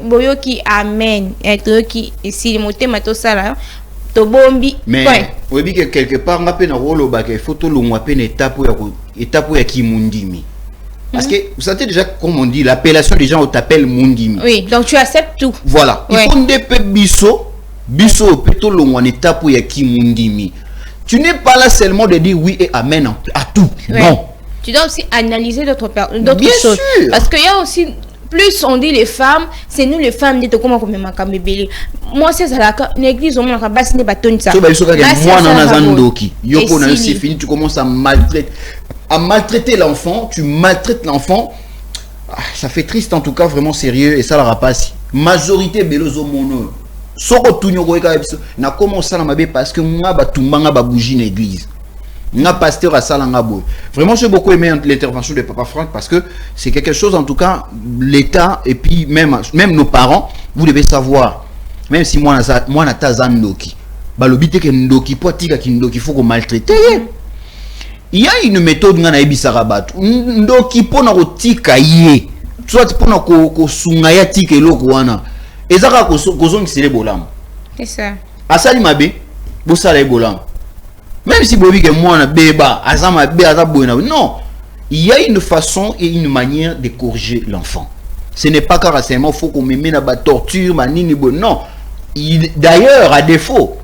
boyo qui amen, et toi qui ici le moté mato ça là. Mais oui, que quelque part on a peine rôle il faut tout le monde peine étape où qui mundimi. Parce que vous savez déjà comme on dit l'appellation des gens on t'appelle mundimi. Oui, donc tu acceptes tout. Voilà. Il faut des peu bisso plutôt le monde étape où qui mundimi. Tu n'es pas là seulement de dire oui et amen à tout. Non. Tu dois aussi analyser d'autres choses. Sûr. Parce qu'il y a aussi plus on dit les femmes, c'est nous les femmes dit comment comme ma bébé. Moi c'est ça là l'église on m'a bassiné bâton ça. Moi dans zandoki. Yoko na c'est fini, tu commences à maltraiter l'enfant, tu maltraites l'enfant. Ça fait triste en tout cas vraiment sérieux et ça la rapace. Majorité belozo mono. Soko tunyoko eka biso na commencé na mabe parce que moi batumbanga ba bougie l'église. Nga pasteur à Salangabo. Vraiment, j'ai beaucoup aimé l'intervention de Papa Franck parce que c'est quelque chose, en tout cas, l'État et puis même nos parents, vous devez savoir, même si moi, na tazandoki, balobite ke ndoki, poitika ki ndoki, faut qu'on maltraite. Il y a une méthode nga na ebisarabat. Ndoki pona rotika ye, soit pona ko sungaya tike loko wana. Ezaka ko zongi sele bolam. C'est ça. Asali mabe, bo sala bolam. Même si Bobby que moi na beba, azama be azabona. Non, il y a une façon et une manière de corriger l'enfant. Ce n'est pas carrément faut qu'on me mette la torture, manini bon. Non. D'ailleurs, à défaut,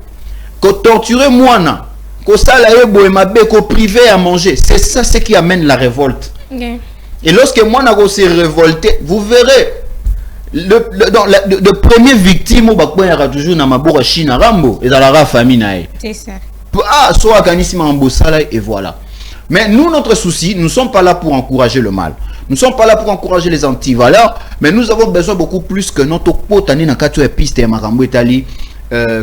que torturer moi na, que ça la ebo et ma be ko privé à manger, c'est ça ce qui amène la révolte. Okay. Et lorsque moi na ko se révolter, vous verrez le premier victime au bakboya toujours na mabora China Rambo et dans la famille nae. C'est ça. Ah, soit Kanisima Mbosala et voilà. Mais nous, notre souci, nous ne sommes pas là pour encourager le mal. Nous ne sommes pas là pour encourager les antivaleurs, mais nous avons besoin beaucoup plus que notre potani na katu piste et marambo etali.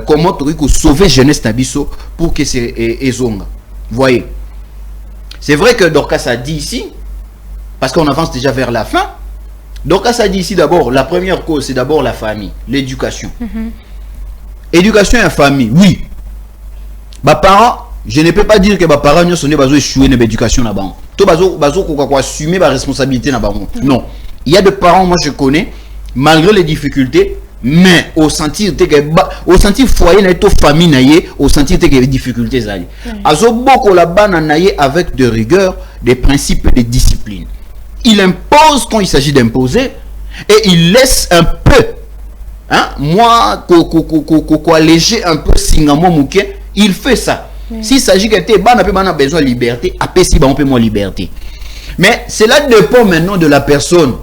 Comment tu peux sauver jeunesse Nabiso pour que c'est ezonga. Voyez. C'est vrai que Dorcas a dit ici, parce qu'on avance déjà vers la fin. Dorcas a dit ici d'abord, la première cause, c'est d'abord la famille, l'éducation. Éducation et famille, oui. Bah parents, je ne peux pas dire que mes parents ne sont pas échoués dans l'éducation là-bas. Tout assumer ma responsabilité là-bas. Non. Il y a des parents, moi je connais, malgré les difficultés, mais au sentir foyer na to famille naie, au sentir que les difficultés aillent. Azo beaucoup là-bas naie avec de rigueur, des principes et des disciplines. Il impose quand il s'agit d'imposer et il laisse un peu, hein, moi alléger un peu singamo mouké, il fait ça. S'il s'agit que tu as besoin de liberté, après si on peut moins liberté. Mais cela dépend maintenant de la personne,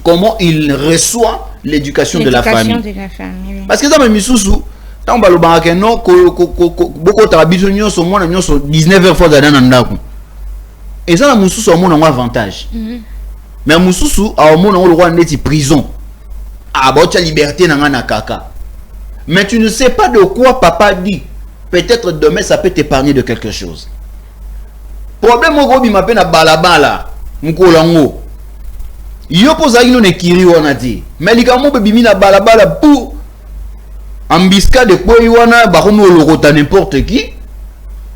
comment il reçoit l'éducation de la famille. Parce que ça me misusu, tant que le non, beaucoup de habitudes sont moins 19 heures fois dans un et ça, mususu a un avantage. Mais mususu a un roi de prison. Ah, bah, tu as liberté dans un kaka. Mais tu ne sais pas de quoi papa dit. Peut-être demain ça peut t'épargner de quelque chose. Problème au gros m'appelle na balabala, mkolango. Yo posa ino ne kiri wana ti. Mais likamo be bimi na balabala pour embuscade de quoi wana ba komo lokota n'importe qui.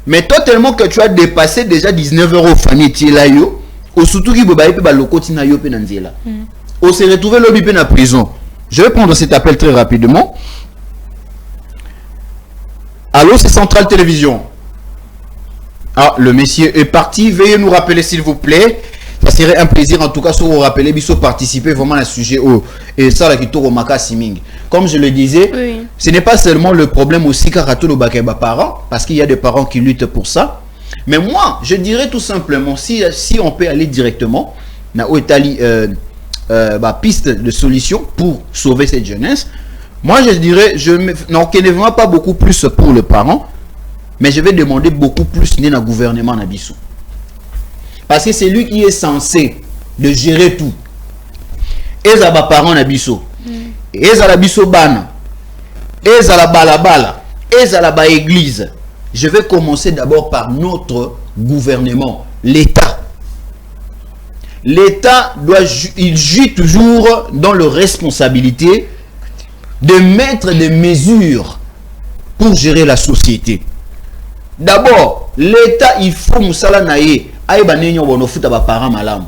Mais toi tellement que tu as dépassé déjà 19 € famille ti là yo, au surtout qui ba pe ba lokoti na yo pe na nzela. On s'est retrouvé lobby pe na prison. Je vais prendre cet appel très rapidement. Allô, c'est Centrale Télévision. Ah, le monsieur est parti. Veuillez nous rappeler, s'il vous plaît. Ça serait un plaisir, en tout cas, si vous rappelez, de participer vraiment à un sujet. Et ça, là, qui tourne au Maka Siming. Comme je le disais, oui. Ce n'est pas seulement le problème aussi qu'à nos parents, parce qu'il y a des parents qui luttent pour ça. Mais moi, je dirais tout simplement, si on peut aller directement, dans piste de solution pour sauver cette jeunesse. Moi, je dirais, je n'en connais vraiment pas beaucoup plus pour le parent, mais je vais demander beaucoup plus dans le gouvernement Nabiso. Parce que c'est lui qui est censé de gérer tout. Et ça va parents Nabiso. Et ça la biso bana. Et ça la balabala. Et ça la église. Je vais commencer d'abord par notre gouvernement, l'État. L'État il joue toujours dans leur responsabilité de mettre des mesures pour gérer la société. D'abord, l'État, il faut moussala naye aïba nenyo bono futa ba parents malam.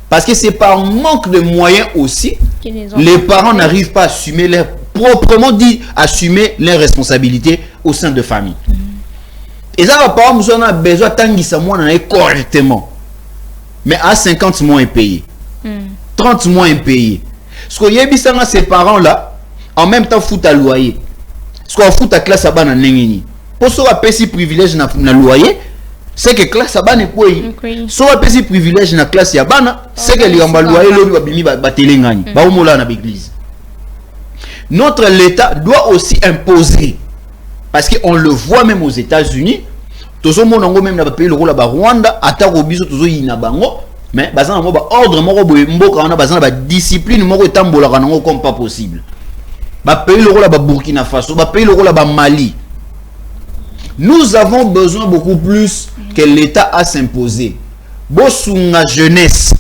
Parce que c'est par manque de moyens aussi, les parents n'arrivent pas à assumer leur, proprement dit, assumer leurs responsabilités au sein de famille. Et ça, les parents ont besoin de tanguisa moi correctement. Mais à 50 mois impayés, 30 mois impayés. Ce qu'il y a ces parents-là, en même temps foutent à loyer. Ce qu'on fout à classe à ban en nengeni. Pour ce qu'on si privilège na loyer, c'est que classe à ban est quoi? Ce qu'on si privilège na classe à ban, c'est que les loyer l'objet bimi batelengani. Ba omola na l'église. Notre l'État doit aussi imposer, parce qu'on le voit même aux États-Unis. Tout le monde même dans pays le Rwanda, atta robiso tout yina bango. Mais bazana mo ba ordre moko boye mboka wana bazana ba discipline moko tambola kanango comme pas possible. Ba pays le rôle ba Burkina Faso, ba pays le rôle ba Mali. Nous avons besoin beaucoup plus que l'État a s'imposer. Bosunga jeunesse.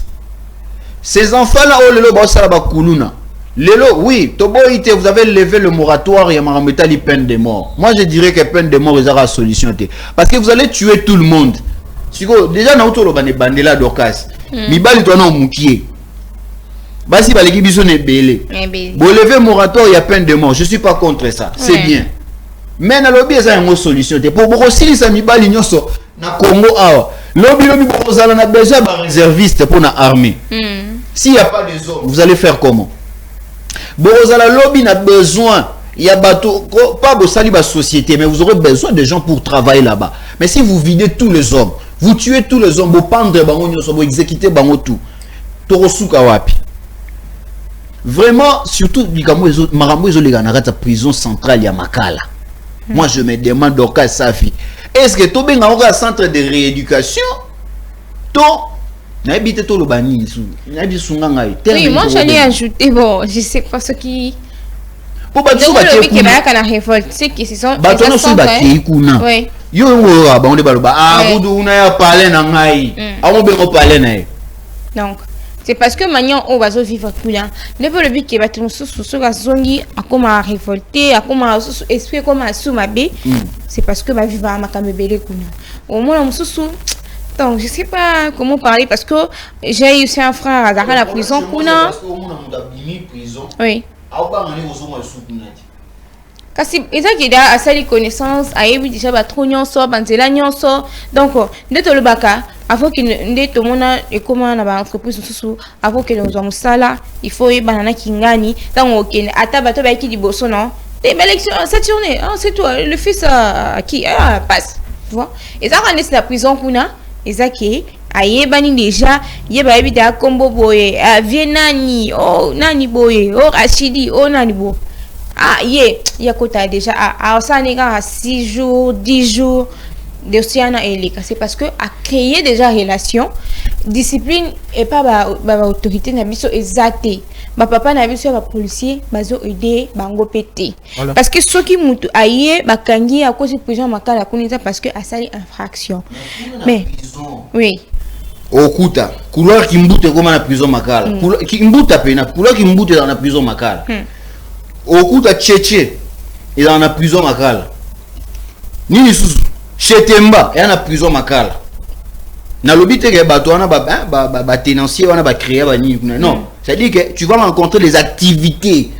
Ces enfants là lelo ba sala ba kuluna. Lelo oui, toboite vous avez levé le moratoire et marameta li peine de mort. Moi je dirais que peine de mort est la solution parce que vous allez tuer tout le monde. Déjà na utolo bane bandela dokas. Mibali to na mukie. Basi baleki biso ne belé. Bo lever moratoire il y a peine de mort. Je suis pas contre ça. C'est bien. Mais na lobby ça une solution pour bokosili sa mibali nyoso na Congo awa. Lobby bokozala na besoin ba réserviste pour na armée. S'il y a pas des hommes, vous allez faire comment? Bokozala lobby n'a besoin, il y a bateau, pas bosali ba société, mais vous aurez besoin de gens pour travailler là-bas. Mais si vous videz tous les hommes, vous tuez tous les hommes, vous pendre bango nyoso, vous exécutez bango tout. Torosuka wapi. Vraiment, surtout marambo ezo lega na kata prison centrale ya Makala. Moi, je me demande, Dorcas Safi, est-ce que tu as un centre de rééducation? Oui, moi j'allais ajouter, bon, je sais pas ce qui. Pour battre c'est qui se sont. Oui. Donc, c'est parce que maintenant on va vivre tout là. Ne peut le but que battre sous la zongi à comment révolter, à comment esprit comment soumaber. C'est parce que ma vie va m'accabler kuna. Au moins on sous. Donc je sais pas comment parler parce que j'ai eu un frère à la prison kuna. Oui. Kasi eza kida asali connaissance ayebi déjà ba tronyon so banzela nyonso donc ndeto le baka avant que ndeto mona et comment na ba entreprise susu avant que nous avons ça là il faut y banana kingani donc okene ata bato ba ki liboso non des élections cette journée c'est toi le fils qui passe tu vois et ça rend la prison kuna ezaki ayebani déjà yeba yebi da kombo boye vienani oh nani boye oh Rachidi oh nani bo. Ah, il y a déjà à 6 jours, 10 jours de Océana et c'est parce que à créer déjà relation, discipline et pas autorité n'abisso exacté. Ma papa n'abisso ba policier, bazo aider, bango pété. Parce que ceux qui mutu aïe, ba kangi à cause de prison makala kunita parce que a sali infraction. Mais oui. Okuta, couloir qui mbute comme na prison makala. Qui mbute pena, couloir qui mbute dans la prison makala. Okuta Tchétché, il est en a prison makala. Nini susu, Chetemba, il est en a prison makala. Na lobite ke bato wana ba tenancier wana ba créer ba ni. Non, c'est-à-dire que tu vas rencontrer les activités.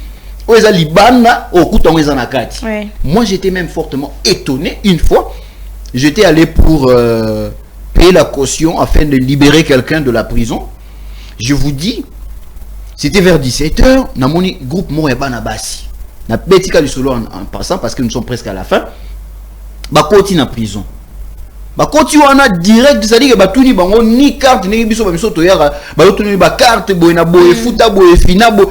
Oza libana okuta ngeza na kati. Moi j'étais même fortement étonné une fois, j'étais allé pour payer la caution afin de libérer quelqu'un de la prison. Je vous dis, c'était vers 17h, na moni groupe Moeba na basi. Na betika du solo en passant parce que nous sommes presque à la fin. Ba koti na prison. Ba koti wana direct, c'est-à-dire que ba tuni bango ni carte ni biso ba biso to yara, ba tuni ba carte boy na boy futa boy fina boy.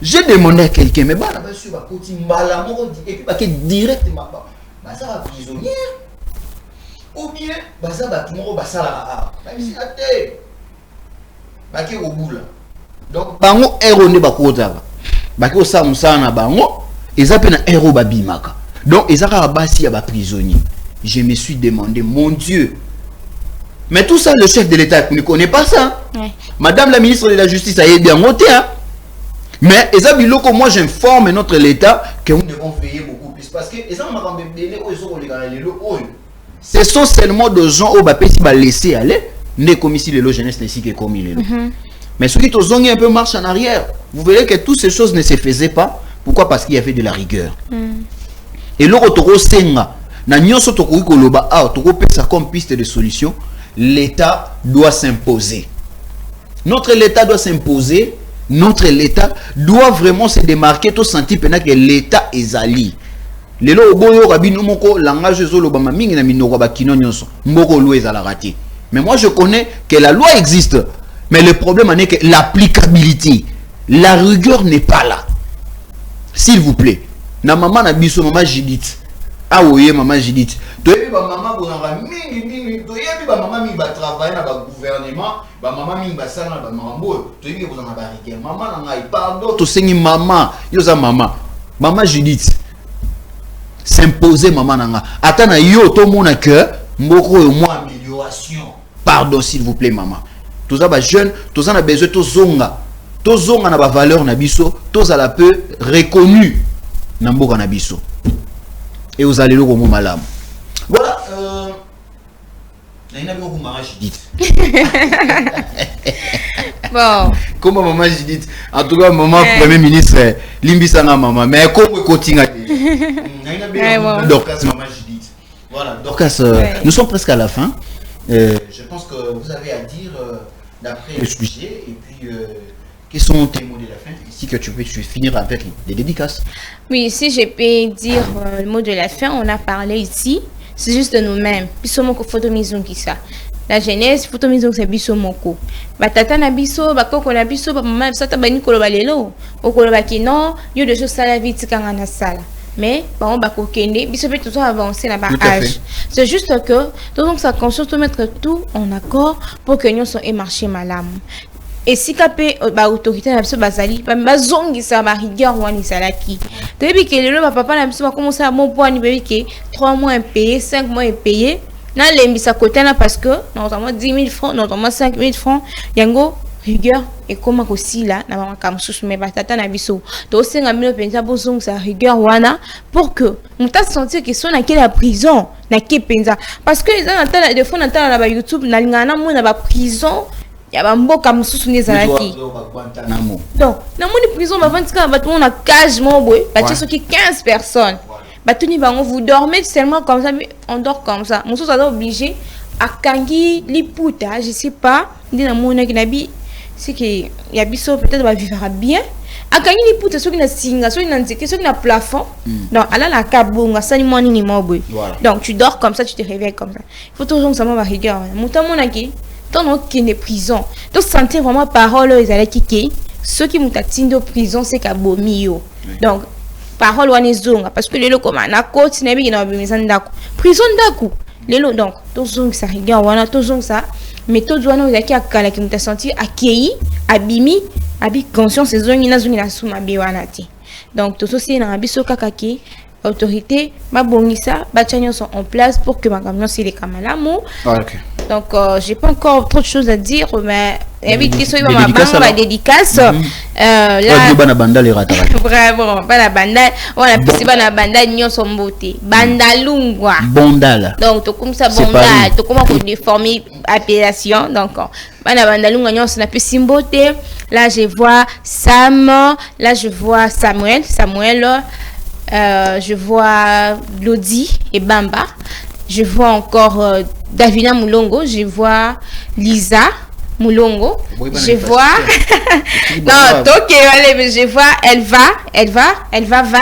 J'ai demandé à quelqu'un mais ba na ba sur ba koti mbala moko et puis ba ke direct ba ça va prisonnier. Ou bien ba ça ba tout moko ba ça la ba ici la tête. Ba ke au bout là. Donc bango erone bakota bako sa musana bango ezape na ero babimaka donc ezaka basi ya ba prisonnier. Je me suis demandé mon Dieu, mais tout ça le chef de l'État ne connaît pas ça. Madame la ministre de la Justice a aidé à monter mais ezabiloko moi j'informe notre l'État que nous devons veiller beaucoup plus parce que ce sont seulement de gens au bapesi ba laisser aller ne comme ici les jeunesse ici que comme il est. Mais ceux qui ont un peu marche en arrière, vous verrez que toutes ces choses ne se faisaient pas. Pourquoi? Parce qu'il y avait de la rigueur. Et l'autre senga, na nyonso toko koloba toko pesa comme piste de solution, l'État doit s'imposer. Notre l'État doit s'imposer. Notre l'État doit vraiment se démarquer. Tout senti pendant que l'État est ali. Lelo oboyo rabino moko langage zolo ba mingi na minoko ba kino nyonso. Mboko loi ezala raté. Mais moi je connais que la loi existe. Mais le problème est que l'applicabilité, la rigueur n'est pas là. S'il vous plaît. Na maman na biso maman Judith. Ah oui, maman Judith. Tu es maman bonara mingi, tu es maman mi ba travailler na ba gouvernement, ba maman mi ba sala na ba mambo. Tu es bonara ba rigueur. Maman na ngai pardon, to sengi maman, yo za maman. Maman Judith. S'imposer maman nanga. Atana yo to mona que mboko yo mo amélioration. Pardon s'il vous plaît maman. Tous les jeunes, tous les besoin, tous na ba valeur na biso, tous à la peu reconnu na mboka na biso. Et vous allez le comme malam. Voilà. Bon. Comment maman Judith? En tout cas, maman premier ministre, limbisanga maman, mais comment continue? Dorcas maman Judith. Voilà. Dorcas, nous sommes presque à la fin. Je pense que vous avez à dire d'après le sujet et puis quels sont tes mots de la fin ici que tu peux finir avec des dédicaces. Oui, si je peux dire le mot de la fin, on a parlé ici, c'est juste de nous-mêmes. Bisomoko photomizon qui ça. La jeunesse photomizon c'est bisomoko. Batata na biso, bakoko na biso, maman ça tabani koloba lelo. Okoloba ki non, yo de choses ça la vie tikanga na sala. mais on va kokende biso peut tout avancer na ba Tout à âge. fait. C'est juste que donc ça conscience de mettre tout en accord pour que nous soyons marché malam. Et si capé ba autorité na biso bazali ba zongi sa ba rigueur wani salaki. Depuis que le papa na biso va commencer à mon point ni que 3 mois impayés, 5 mois impayés. Na lembisa côté là parce que notamment 10 000 francs, notamment 5 000 francs, yango rigueur et comment aussi là na ba kamsusu me batata na biso. To senga mino penza bozong sa rigueur wana pour que on t'a sentir que son na la prison na ke penza parce que ils ont des fois na na ba YouTube na lingana mo na ba prison ya ba mboka mususu nezalaki. Donc na mo ni prison ba vantika ba tout na cage mo boy, ba tso ki 15 personnes. Batuni bango vous dormez seulement comme ça, mais on dort comme ça. Mon soeur est obligé à kangi liputa, je sais pas, dit dans mon nabi, c'est que y a biso peut-être va vivre bien. À kangi liputa, ceux qui na singa, ceux qui na nzeke, ceux qui na plafond. Donc ala la kabunga, ça ni moni ni moboy. Donc tu dors comme ça, tu te réveilles comme ça. Il faut toujours que ça m'a rigueur. Mouta mon aki, ton qui est prison. Donc sentir vraiment parole ils allaient kicker. Ceux qui m'ont atteint de prison, c'est kabomio. Donc parole wana zonga parce que lelo comme na côte na bi na bimisa ndako prison ndako lelo donc tozonga sa rigueur wana tozonga sa méthode wana ozaki akala ki muta sentir akei abimi abi conscience zongi na suma be wana ti donc tozo si na biso kaka ki autorité ba bongisa ba chanyo sont en place pour que ma camion c'est les kamalamu. OK. Donc j'ai pas encore trop de choses à dire mais invite qui soit ma dédicace là bana banda les rata vraiment bana banda voilà puis bana banda nyonso mbote bandalungwa bondala donc to comme ça bondal to comment qu'on déformer appellation donc bana bandalungwa nyonso na puis simbote là je vois Sam, là je vois Samuel je vois Lodi et Bamba, je vois encore Davina Moulongo, je vois Lisa Moulongo, je vois non, donc je vois Elva Van,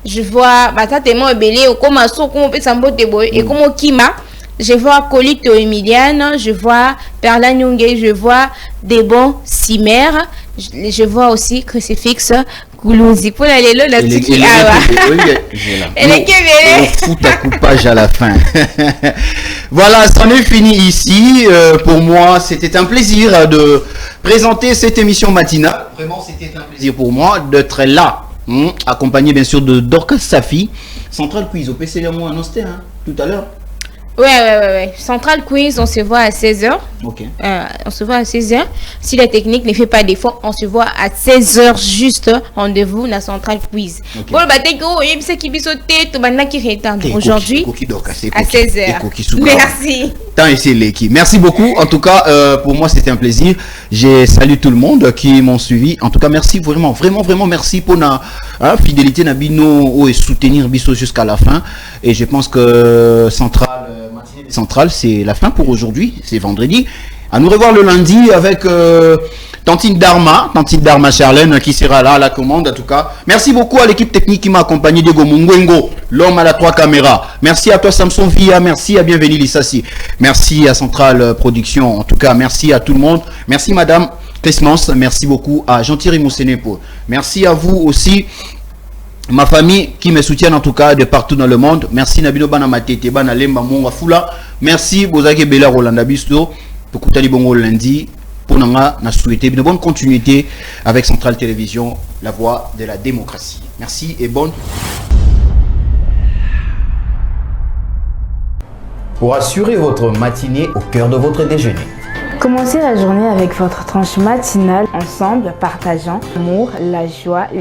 je vois Batata Mo Belé, comme so comme peut sambote boy et comme Kima, je vois Colito Emiliane, je vois Perla Nyongé, je vois Debon Simer, je vois aussi Crucifix Koulonzi pour aller là la petite elle est fout à coupage à la fin. Voilà, c'en est fini ici. Pour moi, c'était un plaisir de présenter cette émission matinale. Vraiment, c'était un plaisir pour moi d'être là, accompagné bien sûr de Dorcas Safi. Central Quiz au PC le mois annoncé tout à l'heure. Ouais. Central Quiz, on se voit à 16h. Ok. On se voit à 16h. Si la technique ne fait pas défaut, on se voit à 16h juste. Rendez-vous dans Central Quiz. Pour le bateau, il y a qui bisoté, tout le monde qui rétend aujourd'hui à 16h. Merci. Merci beaucoup. En tout cas, pour moi, c'était un plaisir. J'ai salué tout le monde qui m'ont suivi. En tout cas, merci vraiment merci pour la fidélité Nabino et soutenir Bisso jusqu'à la fin. Et je pense que Centrale, c'est la fin pour aujourd'hui. C'est vendredi. À nous revoir le lundi avec Tantine Dharma Charlène qui sera là à la commande. En tout cas, merci beaucoup à l'équipe technique qui m'a accompagné, Diego Mungwengo, l'homme à la 3 caméras. Merci à toi Samson Via, merci à Bienvenue Lissassi, merci à Centrale Production. En tout cas, merci à tout le monde. Merci Madame Cresmence, merci beaucoup à Jean-Thierry Moussenepo. Merci à vous aussi. Ma famille qui me soutient en tout cas de partout dans le monde. Merci Nabino Bana Matete, Bana Lemba Monga Fula. Merci Bozake Bela Rolanda Bisto. Pour Koutali Bongo lundi. Pour Nanga, na souhaité une bonne continuité avec Centrale Télévision, la voix de la démocratie. Merci et bonne. Pour assurer votre matinée au cœur de votre déjeuner. Commencez la journée avec votre tranche matinale ensemble, partageant l'amour, la joie,